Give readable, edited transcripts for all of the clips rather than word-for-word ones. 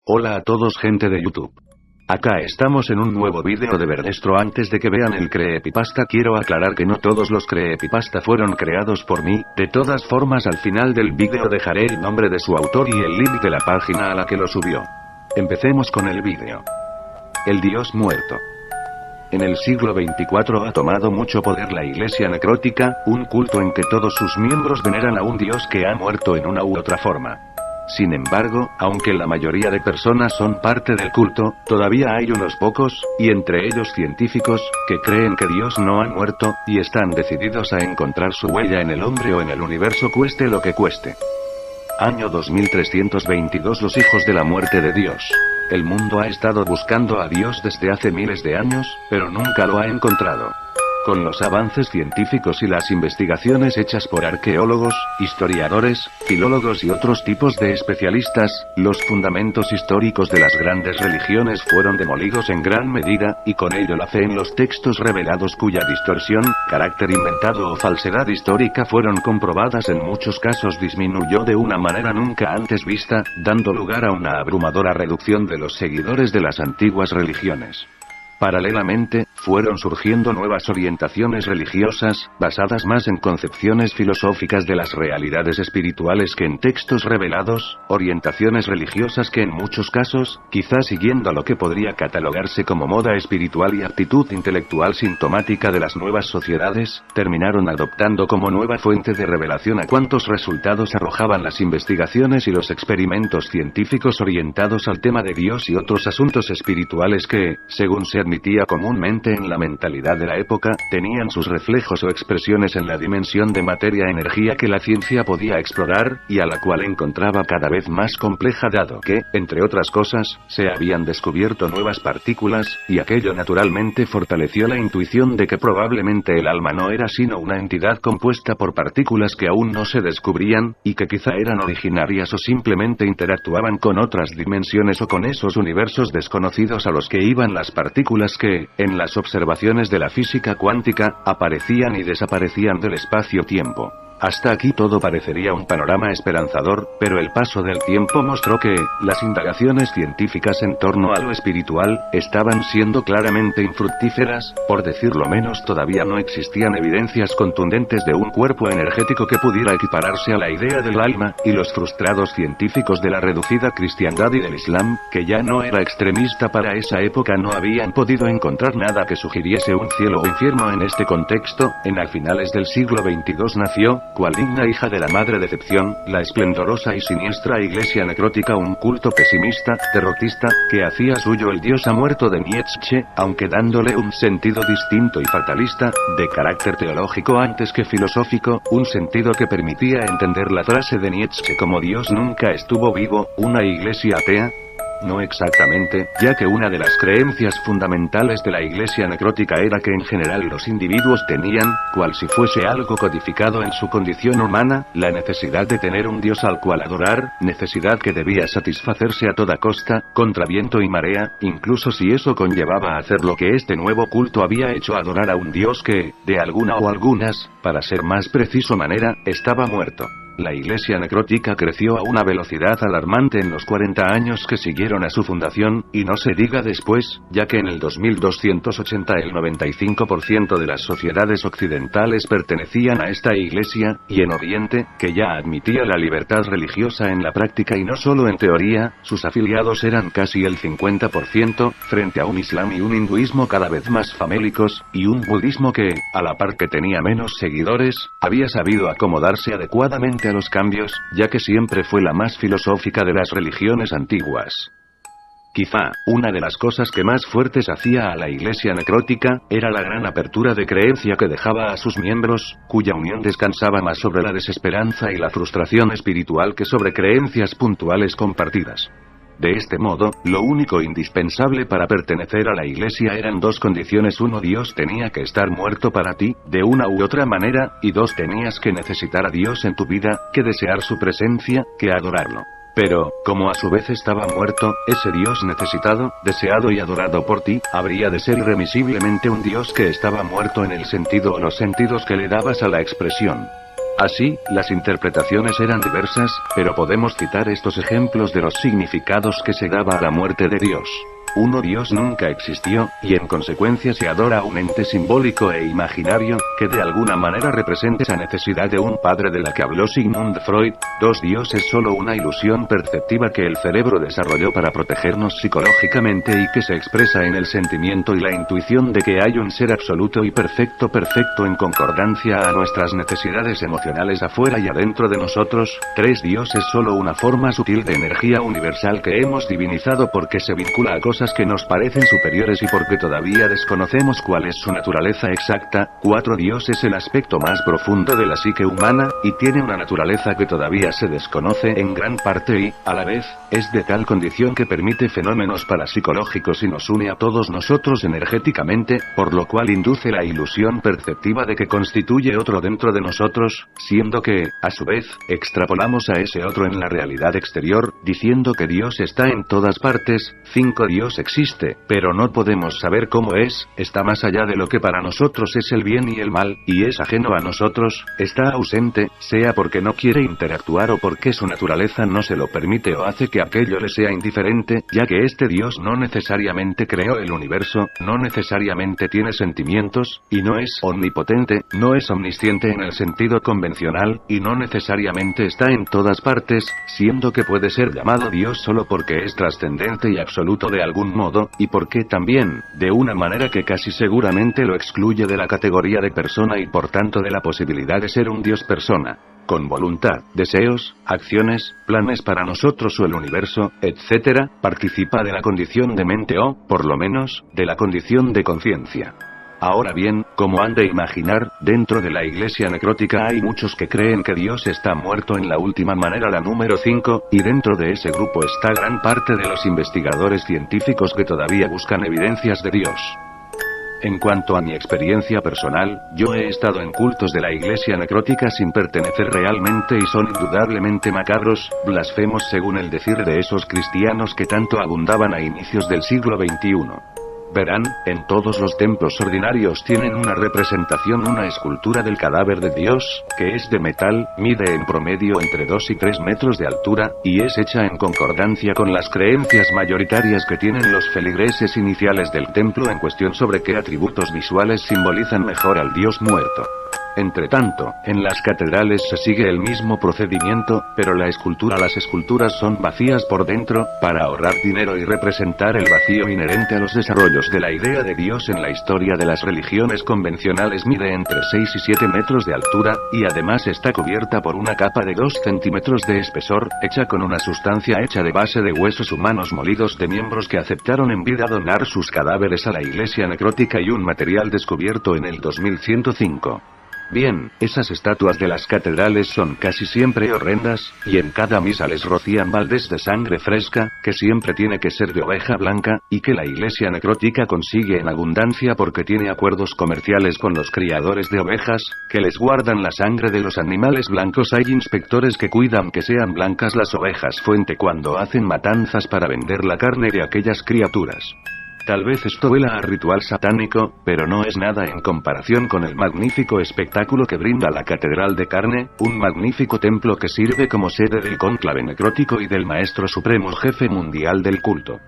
Hola a todos, gente de YouTube. Acá estamos en un nuevo vídeo de Verdestro. Antes de que vean el creepypasta, quiero aclarar que no todos los creepypasta fueron creados por mí. De todas formas, al final del vídeo dejaré el nombre de su autor y el link de la página a la que lo subió. Empecemos con el vídeo. El dios muerto. En el siglo XXIV ha tomado mucho poder la iglesia necrótica, un culto en que todos sus miembros veneran a un dios que ha muerto en una u otra forma. Sin embargo, aunque la mayoría de personas son parte del culto, todavía hay unos pocos, y entre ellos científicos, que creen que Dios no ha muerto, y están decididos a encontrar su huella en el hombre o en el universo, cueste lo que cueste. Año 2322. Los hijos de la muerte de Dios. El mundo ha estado buscando a Dios desde hace miles de años, pero nunca lo ha encontrado. Con los avances científicos y las investigaciones hechas por arqueólogos, historiadores, filólogos y otros tipos de especialistas, los fundamentos históricos de las grandes religiones fueron demolidos en gran medida, y con ello la fe en los textos revelados cuya distorsión, carácter inventado o falsedad histórica fueron comprobadas en muchos casos disminuyó de una manera nunca antes vista, dando lugar a una abrumadora reducción de los seguidores de las antiguas religiones. Paralelamente, fueron surgiendo nuevas orientaciones religiosas, basadas más en concepciones filosóficas de las realidades espirituales que en textos revelados, orientaciones religiosas que en muchos casos, quizás siguiendo lo que podría catalogarse como moda espiritual y actitud intelectual sintomática de las nuevas sociedades, terminaron adoptando como nueva fuente de revelación a cuantos resultados arrojaban las investigaciones y los experimentos científicos orientados al tema de Dios y otros asuntos espirituales que, según se admitía comúnmente en la mentalidad de la época, tenían sus reflejos o expresiones en la dimensión de materia-energía que la ciencia podía explorar, y a la cual encontraba cada vez más compleja dado que, entre otras cosas, se habían descubierto nuevas partículas, y aquello naturalmente fortaleció la intuición de que probablemente el alma no era sino una entidad compuesta por partículas que aún no se descubrían, y que quizá eran originarias o simplemente interactuaban con otras dimensiones o con esos universos desconocidos a los que iban las partículas que, en las observaciones de la física cuántica, aparecían y desaparecían del espacio-tiempo. Hasta aquí todo parecería un panorama esperanzador, pero el paso del tiempo mostró que, las indagaciones científicas en torno a lo espiritual, estaban siendo claramente infructíferas, por decirlo menos. Todavía no existían evidencias contundentes de un cuerpo energético que pudiera equipararse a la idea del alma, y los frustrados científicos de la reducida cristiandad y del Islam, que ya no era extremista para esa época, no habían podido encontrar nada que sugiriese un cielo o infierno en este contexto. A finales del siglo XXII nació, cual digna hija de la madre decepción, la esplendorosa y siniestra iglesia necrótica, un culto pesimista, derrotista, que hacía suyo el dios ha muerto de Nietzsche, aunque dándole un sentido distinto y fatalista, de carácter teológico antes que filosófico, un sentido que permitía entender la frase de Nietzsche como Dios nunca estuvo vivo, una iglesia atea. No exactamente, ya que una de las creencias fundamentales de la iglesia necrótica era que en general los individuos tenían, cual si fuese algo codificado en su condición humana, la necesidad de tener un dios al cual adorar, necesidad que debía satisfacerse a toda costa, contra viento y marea, incluso si eso conllevaba hacer lo que este nuevo culto había hecho: adorar a un dios que, de alguna o algunas, para ser más preciso manera, estaba muerto. La iglesia necrótica creció a una velocidad alarmante en los 40 años que siguieron a su fundación, y no se diga después, ya que en el 2280 el 95% de las sociedades occidentales pertenecían a esta iglesia, y en Oriente, que ya admitía la libertad religiosa en la práctica y no solo en teoría, sus afiliados eran casi el 50%, frente a un Islam y un hinduismo cada vez más famélicos, y un budismo que, a la par que tenía menos seguidores, había sabido acomodarse adecuadamente a los cambios, ya que siempre fue la más filosófica de las religiones antiguas. Quizá, una de las cosas que más fuertes hacía a la iglesia necrótica, era la gran apertura de creencia que dejaba a sus miembros, cuya unión descansaba más sobre la desesperanza y la frustración espiritual que sobre creencias puntuales compartidas. De este modo, lo único indispensable para pertenecer a la iglesia eran dos condiciones: uno, Dios tenía que estar muerto para ti, de una u otra manera, y dos, tenías que necesitar a Dios en tu vida, que desear su presencia, que adorarlo. Pero, como a su vez estaba muerto, ese Dios necesitado, deseado y adorado por ti, habría de ser irremisiblemente un Dios que estaba muerto en el sentido o los sentidos que le dabas a la expresión. Así, las interpretaciones eran diversas, pero podemos citar estos ejemplos de los significados que se daba a la muerte de Dios. 1. Dios nunca existió, y en consecuencia se adora a un ente simbólico e imaginario, que de alguna manera representa esa necesidad de un padre de la que habló Sigmund Freud. 2. Dios es solo una ilusión perceptiva que el cerebro desarrolló para protegernos psicológicamente y que se expresa en el sentimiento y la intuición de que hay un ser absoluto y perfecto en concordancia a nuestras necesidades emocionales afuera y adentro de nosotros. 3. Dios es solo una forma sutil de energía universal que hemos divinizado porque se vincula a cosas que nos parecen superiores y porque todavía desconocemos cuál es su naturaleza exacta. 4. Dios es el aspecto más profundo de la psique humana, y tiene una naturaleza que todavía se desconoce en gran parte y, a la vez, es de tal condición que permite fenómenos parapsicológicos y nos une a todos nosotros energéticamente, por lo cual induce la ilusión perceptiva de que constituye otro dentro de nosotros, siendo que, a su vez, extrapolamos a ese otro en la realidad exterior, diciendo que Dios está en todas partes. 5. Dios existe, pero no podemos saber cómo es, está más allá de lo que para nosotros es el bien y el mal, y es ajeno a nosotros, está ausente, sea porque no quiere interactuar o porque su naturaleza no se lo permite o hace que aquello le sea indiferente, ya que este Dios no necesariamente creó el universo, no necesariamente tiene sentimientos, y no es omnipotente, no es omnisciente en el sentido convencional, y no necesariamente está en todas partes, siendo que puede ser llamado Dios solo porque es trascendente y absoluto de algún modo, y porque también, de una manera que casi seguramente lo excluye de la categoría de persona y por tanto de la posibilidad de ser un Dios persona, con voluntad, deseos, acciones, planes para nosotros o el universo, etc., participa de la condición de mente o, por lo menos, de la condición de conciencia. Ahora bien, como han de imaginar, dentro de la iglesia necrótica hay muchos que creen que Dios está muerto en la última manera, la número 5, y dentro de ese grupo está gran parte de los investigadores científicos que todavía buscan evidencias de Dios. En cuanto a mi experiencia personal, yo he estado en cultos de la iglesia necrótica sin pertenecer realmente y son indudablemente macabros, blasfemos según el decir de esos cristianos que tanto abundaban a inicios del siglo XXI. Verán, en todos los templos ordinarios tienen una representación, una escultura del cadáver de Dios, que es de metal, mide en promedio entre 2 y 3 metros de altura, y es hecha en concordancia con las creencias mayoritarias que tienen los feligreses iniciales del templo en cuestión sobre qué atributos visuales simbolizan mejor al Dios muerto. Entretanto, en las catedrales se sigue el mismo procedimiento, pero las esculturas son vacías por dentro, para ahorrar dinero y representar el vacío inherente a los desarrollos de la idea de Dios en la historia de las religiones convencionales. Mide entre 6 y 7 metros de altura, y además está cubierta por una capa de 2 centímetros de espesor, hecha con una sustancia hecha de base de huesos humanos molidos de miembros que aceptaron en vida donar sus cadáveres a la iglesia necrótica y un material descubierto en el 2105. Bien, esas estatuas de las catedrales son casi siempre horrendas, y en cada misa les rocían baldes de sangre fresca, que siempre tiene que ser de oveja blanca, y que la iglesia necrótica consigue en abundancia porque tiene acuerdos comerciales con los criadores de ovejas, que les guardan la sangre de los animales blancos. Hay inspectores que cuidan que sean blancas las ovejas fuente cuando hacen matanzas para vender la carne de aquellas criaturas. Tal vez esto huela a ritual satánico, pero no es nada en comparación con el magnífico espectáculo que brinda la Catedral de Carne, un magnífico templo que sirve como sede del cónclave necrótico y del Maestro Supremo Jefe Mundial del Culto.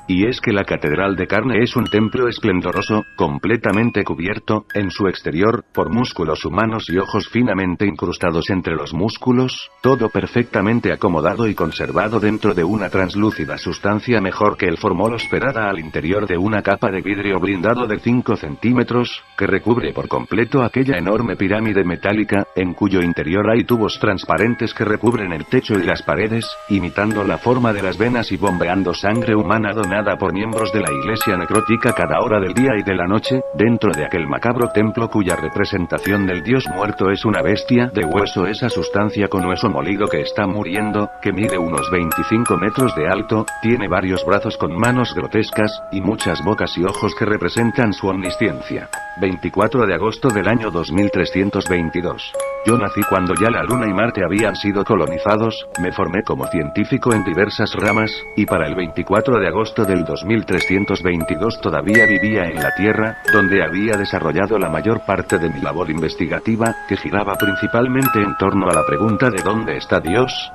Y es que la Catedral de Carne es un templo esplendoroso, completamente cubierto, en su exterior, por músculos humanos y ojos finamente incrustados entre los músculos, todo perfectamente acomodado y conservado dentro de una translúcida sustancia mejor que el formol hospedada al interior de una capa de vidrio blindado de 5 centímetros, que recubre por completo aquella enorme pirámide metálica, en cuyo interior hay tubos transparentes que recubren el techo y las paredes, imitando la forma de las venas y bombeando sangre humana donada por miembros de la iglesia necrótica cada hora del día y de la noche, dentro de aquel macabro templo cuya representación del Dios muerto es una bestia de hueso, esa sustancia con hueso molido que está muriendo, que mide unos 25 metros de alto, tiene varios brazos con manos grotescas, y muchas bocas y ojos que representan su omnisciencia. 24 de agosto del año 2322. Yo nací cuando ya la Luna y Marte habían sido colonizados, me formé como científico en diversas ramas, y para el 24 de agosto del 2322 todavía vivía en la Tierra, donde había desarrollado la mayor parte de mi labor investigativa, que giraba principalmente en torno a la pregunta de ¿dónde está Dios?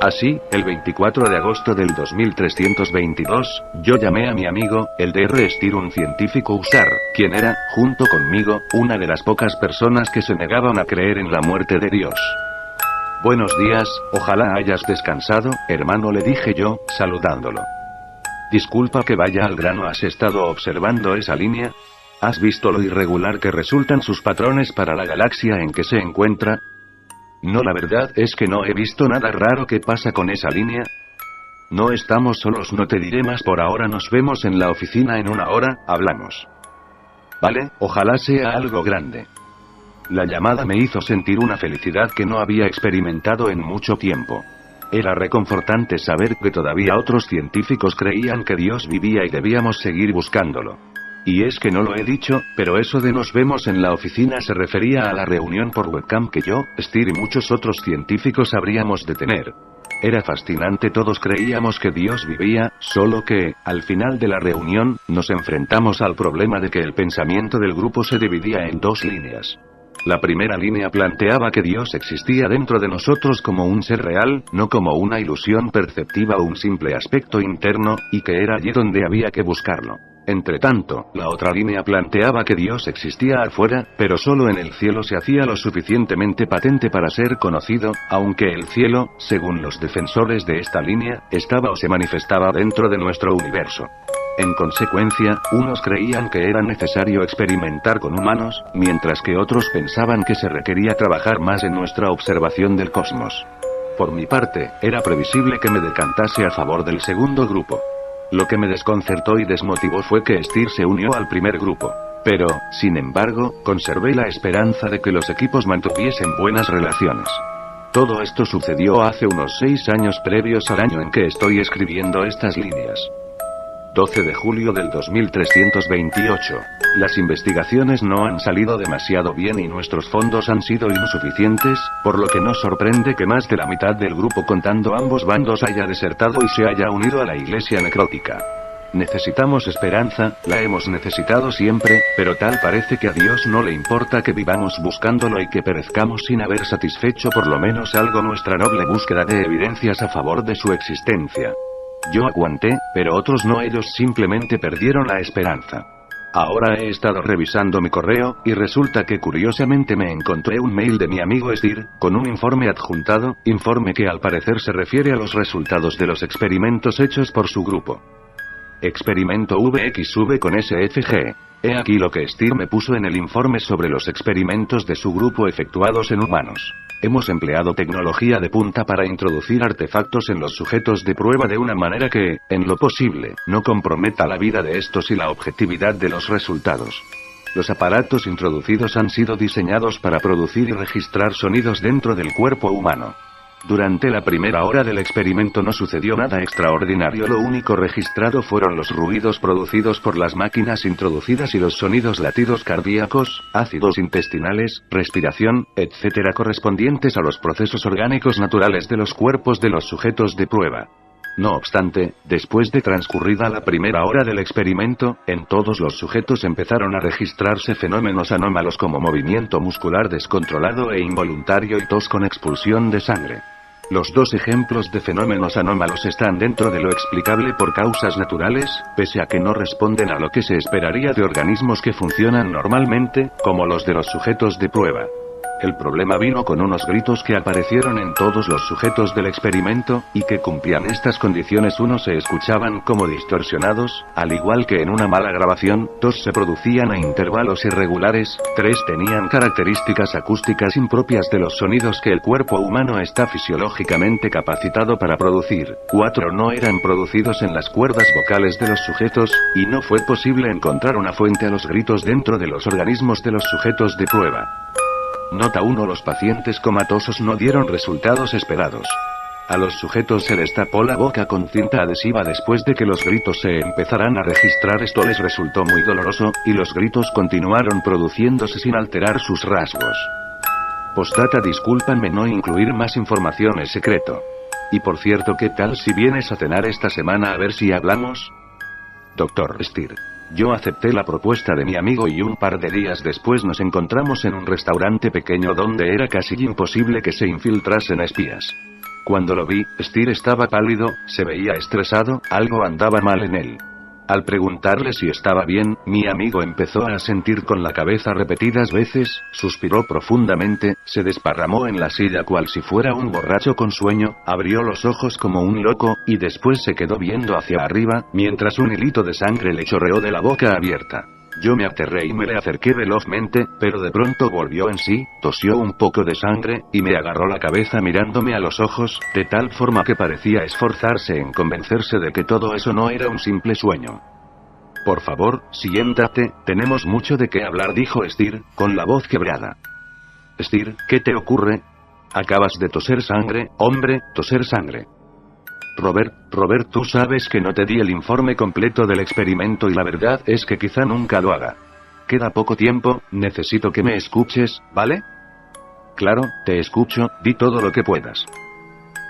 Así, el 24 de agosto del 2322, yo llamé a mi amigo, el Dr. Steer, un científico Usar, quien era, junto conmigo, una de las pocas personas que se negaban a creer en la muerte de Dios. Buenos días, ojalá hayas descansado, hermano, le dije yo, saludándolo. Disculpa que vaya al grano, ¿has estado observando esa línea? ¿Has visto lo irregular que resultan sus patrones para la galaxia en que se encuentra? No, la verdad es que no he visto nada raro. ¿Qué pasa con esa línea? No estamos solos, no te diré más por ahora, nos vemos en la oficina en una hora, hablamos. Vale, ojalá sea algo grande. La llamada me hizo sentir una felicidad que no había experimentado en mucho tiempo. Era reconfortante saber que todavía otros científicos creían que Dios vivía y debíamos seguir buscándolo. Y es que no lo he dicho, pero eso de nos vemos en la oficina se refería a la reunión por webcam que yo, Steer y muchos otros científicos habríamos de tener. Era fascinante, todos creíamos que Dios vivía, solo que, al final de la reunión, nos enfrentamos al problema de que el pensamiento del grupo se dividía en dos líneas. La primera línea planteaba que Dios existía dentro de nosotros como un ser real, no como una ilusión perceptiva o un simple aspecto interno, y que era allí donde había que buscarlo. Entretanto, la otra línea planteaba que Dios existía afuera, pero solo en el cielo se hacía lo suficientemente patente para ser conocido, aunque el cielo, según los defensores de esta línea, estaba o se manifestaba dentro de nuestro universo. En consecuencia, unos creían que era necesario experimentar con humanos, mientras que otros pensaban que se requería trabajar más en nuestra observación del cosmos. Por mi parte, era previsible que me decantase a favor del segundo grupo. Lo que me desconcertó y desmotivó fue que Steer se unió al primer grupo. Pero, sin embargo, conservé la esperanza de que los equipos mantuviesen buenas relaciones. Todo esto sucedió hace unos 6 años previos al año en que estoy escribiendo estas líneas. 12 de julio del 2328. Las investigaciones no han salido demasiado bien y nuestros fondos han sido insuficientes, por lo que no sorprende que más de la mitad del grupo contando ambos bandos haya desertado y se haya unido a la iglesia necrótica. Necesitamos esperanza, la hemos necesitado siempre, pero tal parece que a Dios no le importa que vivamos buscándolo y que perezcamos sin haber satisfecho por lo menos algo nuestra noble búsqueda de evidencias a favor de su existencia. Yo aguanté, pero otros no, ellos simplemente perdieron la esperanza. Ahora he estado revisando mi correo, y resulta que curiosamente me encontré un mail de mi amigo Steer, con un informe adjuntado, informe que al parecer se refiere a los resultados de los experimentos hechos por su grupo. Experimento VXV con SFG. He aquí lo que Steer me puso en el informe sobre los experimentos de su grupo efectuados en humanos. Hemos empleado tecnología de punta para introducir artefactos en los sujetos de prueba de una manera que, en lo posible, no comprometa la vida de estos y la objetividad de los resultados. Los aparatos introducidos han sido diseñados para producir y registrar sonidos dentro del cuerpo humano. Durante la primera hora del experimento no sucedió nada extraordinario, lo único registrado fueron los ruidos producidos por las máquinas introducidas y los sonidos, latidos cardíacos, ácidos intestinales, respiración, etc., correspondientes a los procesos orgánicos naturales de los cuerpos de los sujetos de prueba. No obstante, después de transcurrida la primera hora del experimento, en todos los sujetos empezaron a registrarse fenómenos anómalos como movimiento muscular descontrolado e involuntario y tos con expulsión de sangre. Los dos ejemplos de fenómenos anómalos están dentro de lo explicable por causas naturales, pese a que no responden a lo que se esperaría de organismos que funcionan normalmente, como los de los sujetos de prueba. El problema vino con unos gritos que aparecieron en todos los sujetos del experimento, y que cumplían estas condiciones. Unos se escuchaban como distorsionados, al igual que en una mala grabación, 2 se producían a intervalos irregulares, 3 tenían características acústicas impropias de los sonidos que el cuerpo humano está fisiológicamente capacitado para producir, 4 no eran producidos en las cuerdas vocales de los sujetos, y no fue posible encontrar una fuente a los gritos dentro de los organismos de los sujetos de prueba. Nota 1. Los pacientes comatosos no dieron resultados esperados. A los sujetos se les tapó la boca con cinta adhesiva después de que los gritos se empezaran a registrar. Esto les resultó muy doloroso, y los gritos continuaron produciéndose sin alterar sus rasgos. Postdata, discúlpame, no incluir más información es secreto. Y por cierto, ¿qué tal si vienes a cenar esta semana a ver si hablamos? Dr. Steer. Yo acepté la propuesta de mi amigo y un par de días después nos encontramos en un restaurante pequeño donde era casi imposible que se infiltrasen espías. Cuando lo vi, Steer estaba pálido, se veía estresado, algo andaba mal en él. Al preguntarle si estaba bien, mi amigo empezó a asentir con la cabeza repetidas veces, suspiró profundamente, se desparramó en la silla cual si fuera un borracho con sueño, abrió los ojos como un loco, y después se quedó viendo hacia arriba, mientras un hilito de sangre le chorreó de la boca abierta. Yo me aterré y me le acerqué velozmente, pero de pronto volvió en sí, tosió un poco de sangre, y me agarró la cabeza mirándome a los ojos, de tal forma que parecía esforzarse en convencerse de que todo eso no era un simple sueño. Por favor, siéntate, tenemos mucho de qué hablar, dijo Steer, con la voz quebrada. Steer, ¿qué te ocurre? Acabas de toser sangre, hombre, toser sangre. Robert, tú sabes que no te di el informe completo del experimento y la verdad es que quizá nunca lo haga. Queda poco tiempo, necesito que me escuches, ¿vale? Claro, te escucho, di todo lo que puedas.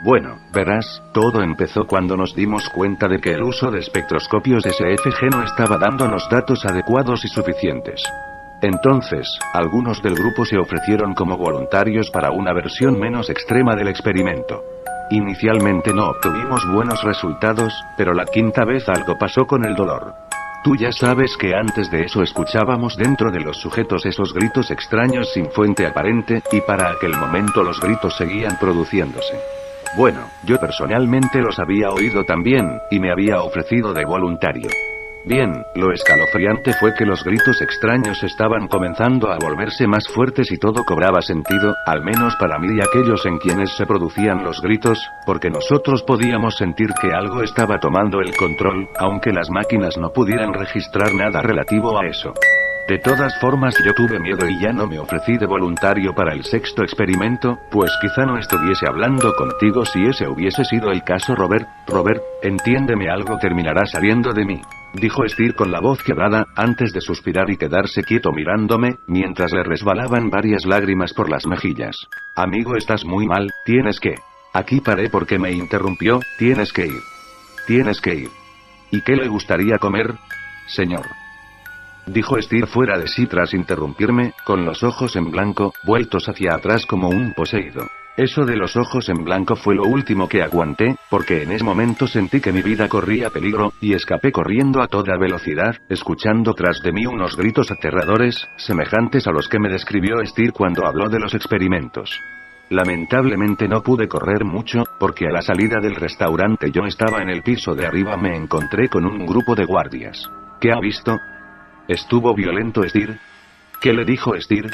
Bueno, verás, todo empezó cuando nos dimos cuenta de que el uso de espectroscopios SFG no estaba dándonos datos adecuados y suficientes. Entonces, algunos del grupo se ofrecieron como voluntarios para una versión menos extrema del experimento. Inicialmente no obtuvimos buenos resultados, pero la quinta vez algo pasó con el dolor. Tú ya sabes que antes de eso escuchábamos dentro de los sujetos esos gritos extraños sin fuente aparente, y para aquel momento los gritos seguían produciéndose. Bueno, yo personalmente los había oído también, y me había ofrecido de voluntario. Bien, lo escalofriante fue que los gritos extraños estaban comenzando a volverse más fuertes y todo cobraba sentido, al menos para mí y aquellos en quienes se producían los gritos, porque nosotros podíamos sentir que algo estaba tomando el control, aunque las máquinas no pudieran registrar nada relativo a eso. De todas formas yo tuve miedo y ya no me ofrecí de voluntario para el sexto experimento, pues quizá no estuviese hablando contigo si ese hubiese sido el caso. Robert, entiéndeme, algo terminará saliendo de mí, dijo Steer con la voz quebrada, antes de suspirar y quedarse quieto mirándome, mientras le resbalaban varias lágrimas por las mejillas. Amigo, estás muy mal, tienes que... Aquí paré porque me interrumpió, tienes que ir. Tienes que ir. ¿Y qué le gustaría comer, señor? Dijo Steer fuera de sí tras interrumpirme, con los ojos en blanco, vueltos hacia atrás como un poseído. Eso de los ojos en blanco fue lo último que aguanté, porque en ese momento sentí que mi vida corría peligro, y escapé corriendo a toda velocidad, escuchando tras de mí unos gritos aterradores, semejantes a los que me describió Steer cuando habló de los experimentos. Lamentablemente no pude correr mucho, porque a la salida del restaurante yo estaba en el piso de arriba, me encontré con un grupo de guardias. ¿Qué ha visto? ¿Estuvo violento Steer? ¿Qué le dijo Steer?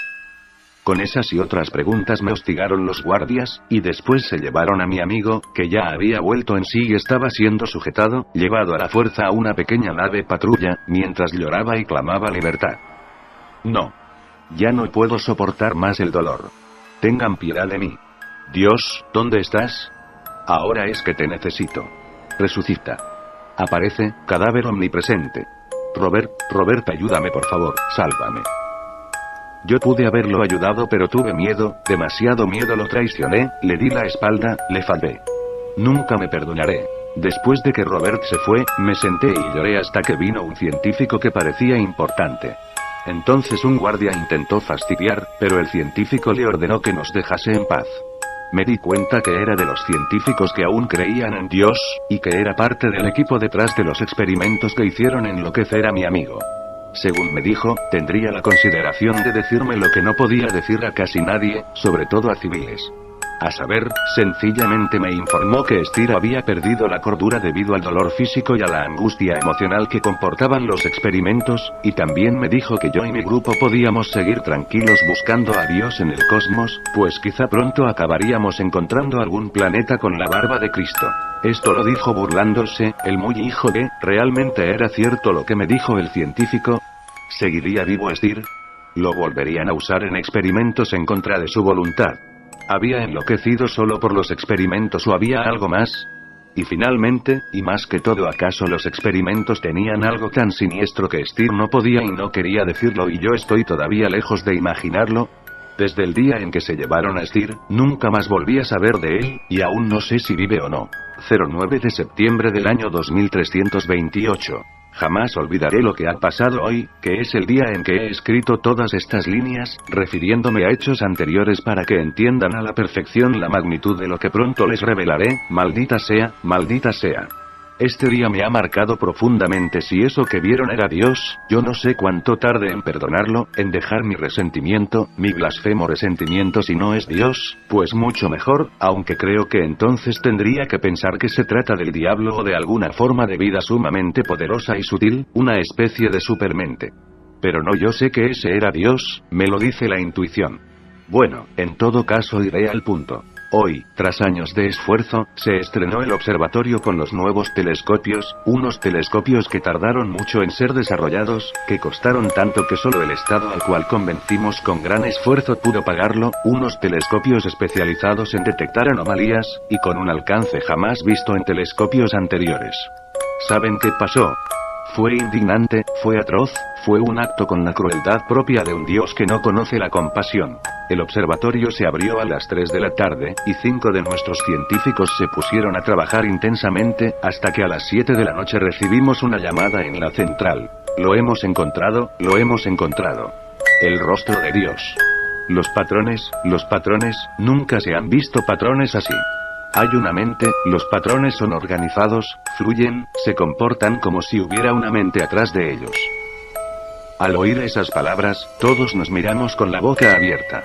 Con esas y otras preguntas me hostigaron los guardias, y después se llevaron a mi amigo, que ya había vuelto en sí y estaba siendo sujetado, llevado a la fuerza a una pequeña nave patrulla, mientras lloraba y clamaba libertad. No. Ya no puedo soportar más el dolor. Tengan piedad de mí. Dios, ¿dónde estás? Ahora es que te necesito. Resucita. Aparece, cadáver omnipresente. Robert, ayúdame por favor, sálvame. Yo pude haberlo ayudado, pero tuve miedo, demasiado miedo, lo traicioné, le di la espalda, le fallé. Nunca me perdonaré. Después de que Robert se fue, me senté y lloré hasta que vino un científico que parecía importante. Entonces un guardia intentó fastidiar, pero el científico le ordenó que nos dejase en paz. Me di cuenta que era de los científicos que aún creían en Dios, y que era parte del equipo detrás de los experimentos que hicieron enloquecer a mi amigo. Según me dijo, tendría la consideración de decirme lo que no podía decir a casi nadie, sobre todo a civiles. A saber, sencillamente me informó que Steer había perdido la cordura debido al dolor físico y a la angustia emocional que comportaban los experimentos, y también me dijo que yo y mi grupo podíamos seguir tranquilos buscando a Dios en el cosmos, pues quizá pronto acabaríamos encontrando algún planeta con la barba de Cristo. Esto lo dijo burlándose, el muy hijo de... ¿Realmente era cierto lo que me dijo el científico? ¿Seguiría vivo Steer? ¿Lo volverían a usar en experimentos en contra de su voluntad? ¿Había enloquecido solo por los experimentos o había algo más? Y finalmente, y más que todo, ¿acaso los experimentos tenían algo tan siniestro que Steer no podía y no quería decirlo y yo estoy todavía lejos de imaginarlo? Desde el día en que se llevaron a Steer, nunca más volví a saber de él, y aún no sé si vive o no. 09 de septiembre del año 2328. Jamás olvidaré lo que ha pasado hoy, que es el día en que he escrito todas estas líneas, refiriéndome a hechos anteriores para que entiendan a la perfección la magnitud de lo que pronto les revelaré, maldita sea, maldita sea. Este día me ha marcado profundamente. Si eso que vieron era Dios, yo no sé cuánto tarde en perdonarlo, en dejar mi resentimiento, mi blasfemo resentimiento. Si no es Dios, pues mucho mejor, aunque creo que entonces tendría que pensar que se trata del diablo o de alguna forma de vida sumamente poderosa y sutil, una especie de supermente. Pero no, yo sé que ese era Dios, me lo dice la intuición. Bueno, en todo caso iré al punto. Hoy, tras años de esfuerzo, se estrenó el observatorio con los nuevos telescopios, unos telescopios que tardaron mucho en ser desarrollados, que costaron tanto que solo el Estado al cual convencimos con gran esfuerzo pudo pagarlo, unos telescopios especializados en detectar anomalías, y con un alcance jamás visto en telescopios anteriores. ¿Saben qué pasó? Fue indignante, fue atroz, fue un acto con la crueldad propia de un Dios que no conoce la compasión. El observatorio se abrió a las 3 de la tarde, y 5 de nuestros científicos se pusieron a trabajar intensamente, hasta que a las 7 de la noche recibimos una llamada en la central. Lo hemos encontrado, lo hemos encontrado. El rostro de Dios. Los patrones, nunca se han visto patrones así. Hay una mente, los patrones son organizados, fluyen, se comportan como si hubiera una mente atrás de ellos. Al oír esas palabras, todos nos miramos con la boca abierta.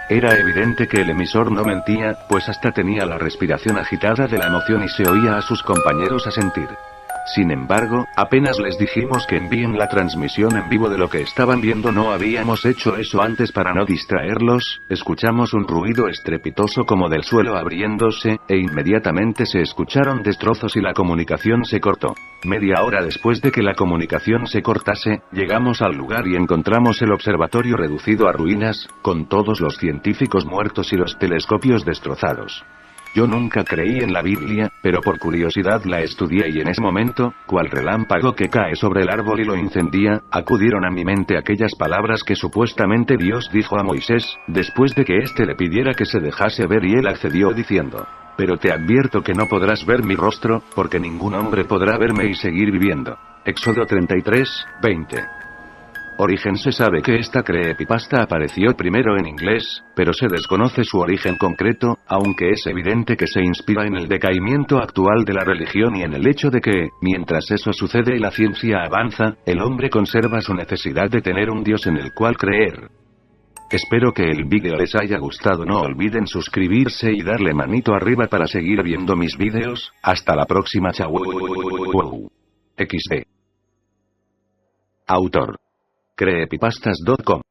Era evidente que el emisor no mentía, pues hasta tenía la respiración agitada de la emoción y se oía a sus compañeros asentir. Sin embargo, apenas les dijimos que envíen la transmisión en vivo de lo que estaban viendo. No habíamos hecho eso antes para no distraerlos. Escuchamos un ruido estrepitoso como del suelo abriéndose, e inmediatamente se escucharon destrozos y la comunicación se cortó. Media hora después de que la comunicación se cortase, llegamos al lugar y encontramos el observatorio reducido a ruinas, con todos los científicos muertos y los telescopios destrozados. Yo nunca creí en la Biblia, pero por curiosidad la estudié y en ese momento, cual relámpago que cae sobre el árbol y lo incendia, acudieron a mi mente aquellas palabras que supuestamente Dios dijo a Moisés, después de que éste le pidiera que se dejase ver y él accedió diciendo: pero te advierto que no podrás ver mi rostro, porque ningún hombre podrá verme y seguir viviendo. Éxodo 33, 20. Origen. Se sabe que esta creepypasta apareció primero en inglés, pero se desconoce su origen concreto, aunque es evidente que se inspira en el decaimiento actual de la religión y en el hecho de que, mientras eso sucede y la ciencia avanza, el hombre conserva su necesidad de tener un Dios en el cual creer. Espero que el vídeo les haya gustado. No olviden suscribirse y darle manito arriba para seguir viendo mis vídeos. Hasta la próxima. Chao. XD. Autor: creepypastas.com